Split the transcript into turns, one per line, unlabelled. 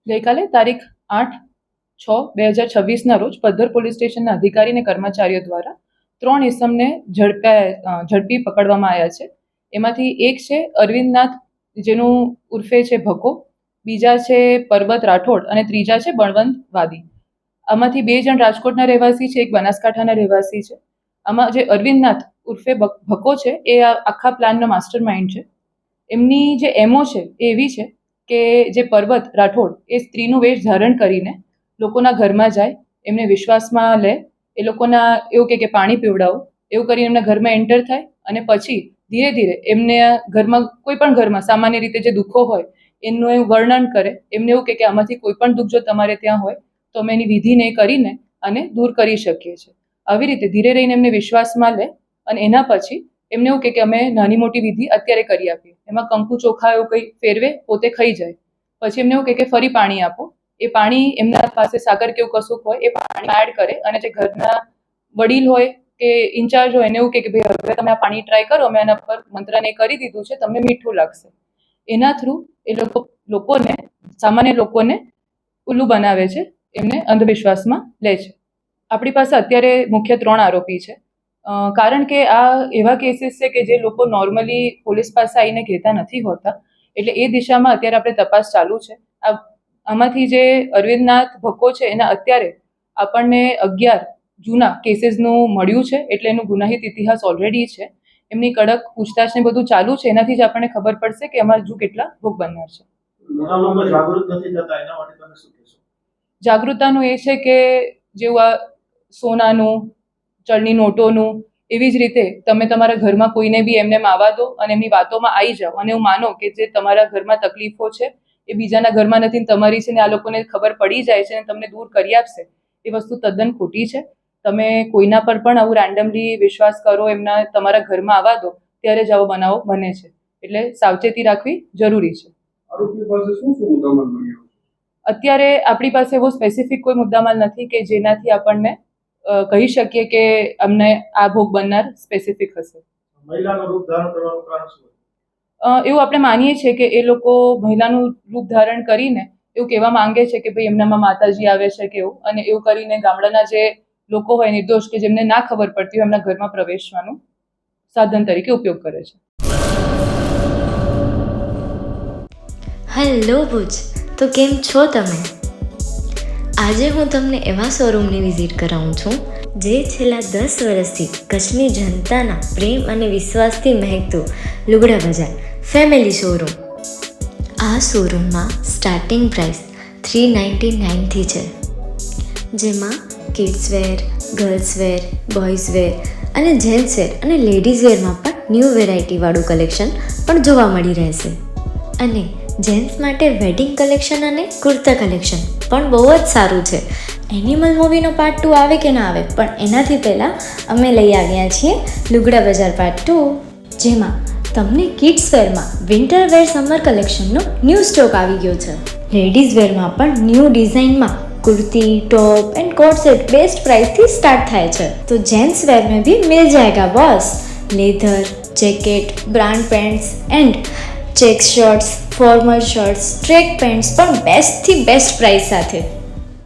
ગઈકાલે તારીખ 8/6/2026ના રોજ પદ્ધર પોલીસ સ્ટેશનના અધિકારી અને કર્મચારીઓ દ્વારા 3 ઇસમને ઝડપી પકડવામાં આવ્યા છે. એમાંથી એક છે અરવિંદ નાથ, જેનું ઉર્ફે છે ભકો, બીજા છે પરબત રાઠોડ અને ત્રીજા છે બળવંત વાદી. આમાંથી 2 જણ રાજકોટના રહેવાસી છે, એક બનાસકાંઠાના રહેવાસી છે. આમાં જે અરવિંદ નાથ ઉર્ફે ભકો છે એ આખા પ્લાનનો માસ્ટર માઇન્ડ છે. એમની જે એમઓ છે એ એવી છે કે જે પરબત રાઠોડ એ સ્ત્રીનું વેશ ધારણ કરીને લોકોના ઘરમાં જાય, એમને વિશ્વાસમાં લે, એ લોકોના એવું કે પાણી પીવડાવો, એવું કરીને એમના ઘરમાં એન્ટર થાય અને પછી ધીરે ધીરે એમને ઘરમાં કોઈ પણ ઘરમાં સામાન્ય રીતે જે દુઃખો હોય એનું એવું વર્ણન કરે. એમને એવું કે આમાંથી કોઈ પણ દુઃખ જો તમારે ત્યાં હોય તો અમે એની વિધિને કરીને અને દૂર કરી શકીએ છીએ. આવી રીતે ધીરે રહીને એમને વિશ્વાસમાં લે અને એના પછી એમને એવું કે અમે નાની મોટી વિધિ અત્યારે કરી આપીએ. એમાં કંકુ ચોખા એવું કંઈ ફેરવે, પોતે ખાઈ જાય. પછી એમને એવું કે ફરી પાણી આપો. એ પાણી એમના પાસે સાગર કેવું કશુંક હોય એ પાણી એડ કરે અને જે ઘરના વડીલ હોય કે ઇન્ચાર્જ હોય એને એવું કે ભાઈ હવે તમે આ પાણી ટ્રાય કરો, અમે આના પર મંત્રને કરી દીધું છે, તમને મીઠું લાગશે. એના થ્રુ એ લોકોને સામાન્ય લોકોને ઉલ્લુ બનાવે છે, એમને અંધવિશ્વાસમાં લે છે. આપણી પાસે અત્યારે મુખ્ય 3 આરોપી છે. કારણ કે આ એવા કેસીસ છે કે જે લોકો નોર્મલી પોલીસ પાસે આવીને કહેતા નથી હોતા, એટલે એ દિશામાં અત્યારે આપણે તપાસ ચાલુ છે. આમાંથી જે અરવિંદનાથ ભક્કો છે એના અત્યારે આપણને 11 જૂના કેસીસનું મળ્યું છે, એટલે એનું ગુનાહિત ઇતિહાસ ઓલરેડી છે. એમની કડક પૂછતાછ ને બધું ચાલુ છે. એનાથી જ આપણને ખબર પડશે કે એમાં હજુ કેટલા ભોગ બનનાર છે. જાગૃતતાનું એ છે કે જેવું આ સોનાનું, ચલણી નોટોનું, એવી જ રીતે તમે તમારા ઘરમાં કોઈને બી એમને આવવા દો અને એમની વાતોમાં આવી જાઓ અને એવું માનો કે જે તમારા ઘરમાં તકલીફો છે એ બીજાના ઘરમાં નથી ને તમારી છે, ને આ લોકોને ખબર પડી જાય છે અને તમને દૂર કરી આપશે, એ વસ્તુ તદ્દન ખોટી છે. તમે કોઈના પર પણ આવું રેન્ડમલી વિશ્વાસ કરો, એમના તમારા ઘરમાં આવવા દો, ત્યારે જ આવો બનાવો બને છે. એટલે સાવચેતી રાખવી જરૂરી છે. અત્યારે આપણી પાસે એવો સ્પેસિફિક કોઈ મુદ્દામાલ નથી કે જેનાથી આપણને કહી શકીએ કે અમને આ ભોગ બનનાર સ્પેસિફિક હશે. મહિલાનું રૂપ ધારણ કરવાનું કારણ શું? એવું આપણે માનીએ છીએ કે એ લોકો મહિલાનું રૂપ ધારણ કરીને એવું કહેવા માંગે છે કે ભાઈ એમનામાં માતાજી આવે છે કે એવું, અને એવું કરીને ગામડાના જે લોકો હોય નિર્દોષ કે જેમને ના ખબર પડતી હોય એમના ઘરમાં પ્રવેશવાનું સાધન તરીકે ઉપયોગ કરે છે.
હેલો ભુજ, તો કેમ છો તમે? આજે હું તમને એવા શોરૂમની વિઝિટ કરાવું છું જે છેલ્લા 10 વર્ષથી કચ્છની જનતાના પ્રેમ અને વિશ્વાસથી મહેકતું લુગડા બજાર ફેમિલી શોરૂમ. આ શોરૂમમાં સ્ટાર્ટિંગ પ્રાઇસ 399થી છે, જેમાં કિડ્સવેર, ગર્લ્સવેર, બોયઝવેર અને જેન્ટ્સવેર અને લેડીઝવેરમાં પણ ન્યૂ વેરાયટીવાળું કલેક્શન પણ જોવા મળી રહેશે. અને જેન્ટ્સ માટે વેડિંગ કલેક્શન અને કુર્તા કલેક્શન પણ બહુ જ સારું છે. એનિમલ મૂવીનો પાર્ટ 2 આવે કે ના આવે, પણ એનાથી પહેલાં અમે લઈ આવ્યા છીએ લુગડા બજાર પાર્ટ 2, જેમાં તમને કિડ્સ વેરમાં વિન્ટર વેર સમર કલેક્શનનો ન્યૂ સ્ટોક આવી ગયો છે. લેડીઝ વેરમાં પણ ન્યૂ ડિઝાઇનમાં kurti, top and coat set best price थी स्टार्ट थाय छे. तो जेंट्स वेर में भी मिल जाएगा boss. Leather, jacket, brand pants and check shirts, formal shirts, track pants पर बेस्ट थी बेस्ट प्राइस साथे.